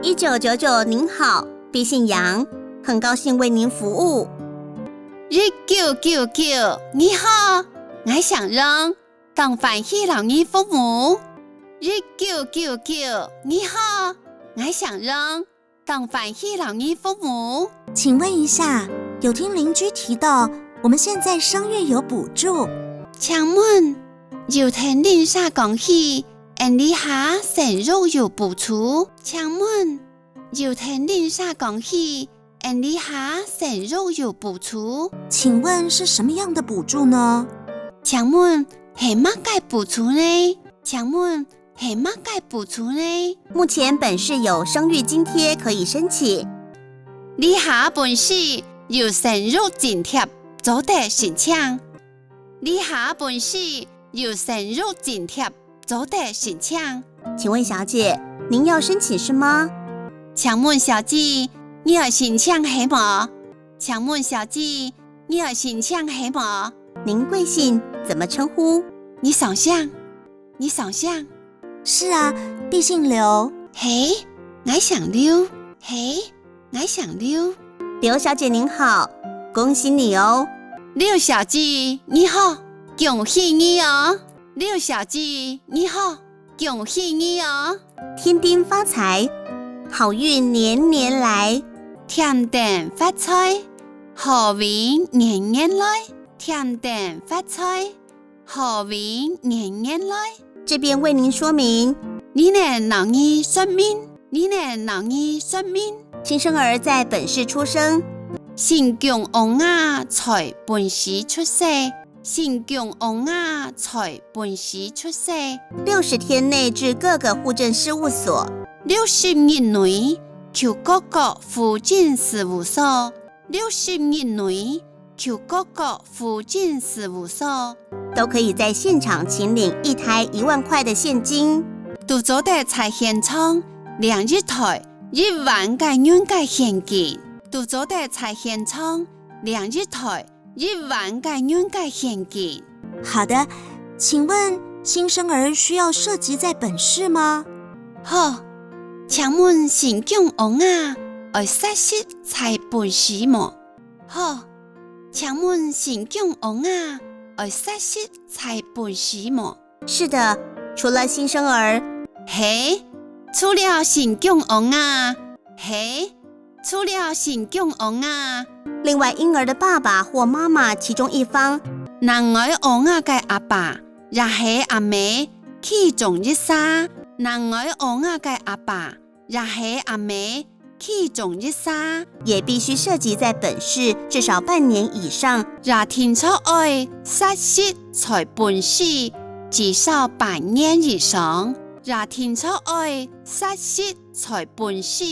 1999您好，敝姓杨，很高兴为您服务。1999你好，我想讓當歡喜老兒服務。1999你好，我想讓當歡喜老兒服務。請問一下，有聽鄰居提到我們現在生育有補助，請問有聽鄰舍講起你下生育有補助？請問有聽鄰舍講起你下生育有補助？請問是什麼樣的補助呢？請問係乜嘅補助呢？請問係乜嘅補助呢？目前本市有生育津貼可以申請。你下本市有生育津貼做得申請。你下本市有生育津貼做得申請。請問小姐，您要申請是嗎？請問小姐，你要申請係嗎？請問小姐，你要申請係嗎？您貴姓？怎麼稱呼？你想象，你想象。是啊，敝姓劉。嘿，我想劉。嘿，我想劉。劉小姐您好，恭喜你哦。劉小姐你好，恭喜你哦。劉小姐你好，恭喜你哦。添丁發財，好運年年來。添丁發財，好運年年來。添丁發財，好運年年來。這邊為您說明，你能老兒順命，你能老兒順命。新生兒在本市出生，新疆王啊在本市出世，新疆王啊在本市出世。60天內至各個戶政事務所，60日內求各個戶政事務所，60日內求各個戶政事務所，都可以在現場請領一台1萬塊的現金。都做得在現場領一台1萬元嘅現金，都做得在現場領一台1萬元嘅現金。好的，請問新生兒需要設籍在本市嗎？好，請問新疆王啊要設籍在本市嗎？好，請問新疆王啊要設籍在本市嗎？是的，除了新生兒，嘿，除了新疆王啊，嘿，除了新疆王啊，另外嬰兒的爸爸或媽媽其中一方，男兒王啊嘅阿爸也係阿妹其中一沙，男兒王啊嘅阿爸也係阿妹其中一沙，也必須設籍在本市至少半年以上，也聽出愛設籍在本市至少半年以上，也聽出愛設籍在本市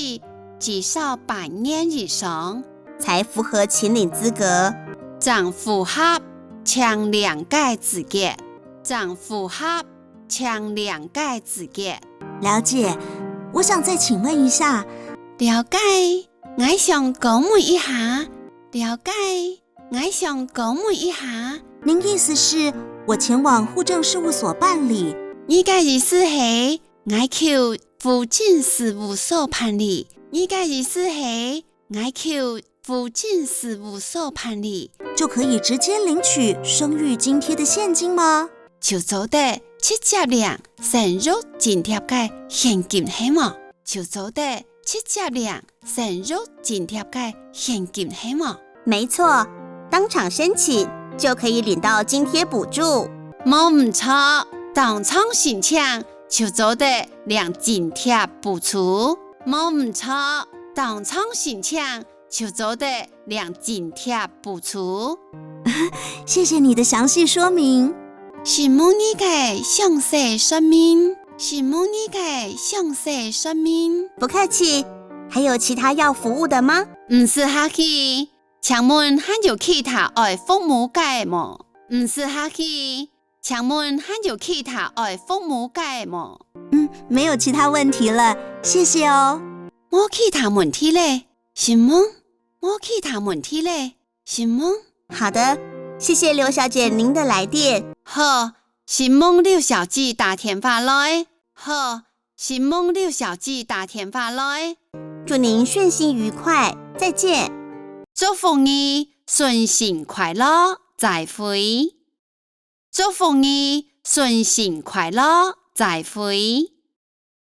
至少半年以上，才符合請領資格。正符合請領嘅資格，正符合請領嘅資格。了解，我想再請問一下。了解，我想講問一下。了解，我想講問一下。您意思是我前往戶政事務所辦理？你嘅意思係我求戶政事務所辦理？你嘅意思係我求戶政事務所辦理？就可以直接領取生育津貼的現金嗎？就做得直接領生育津貼嘅現金係嗎？就做得直接領生育津貼嘅現金係嗎？沒錯，當場申請就可以領到津貼補助。冇唔錯，當場申請就做得領津貼補助。冇唔錯，當場申請就做得領津貼補助。謝謝你的詳細說明。羨慕你嘅詳細說明，羨慕你嘅詳細說明。不客氣，還有其他要服務的嗎？唔是客氣，請問還有其他愛服務嘅嗎？唔是客氣，請問還有其他愛服務嘅嗎？沒有其他問題了，謝謝哦。冇其他問題咧，是嗎？冇其他問題咧，是嗎？好的，謝謝劉小姐您的來電。好，是夢劉小姐打電話來。好。新梦刘小姐打电话来，祝您顺心愉快，再见。祝福你顺心快乐，再会。祝福你顺心快乐，再会。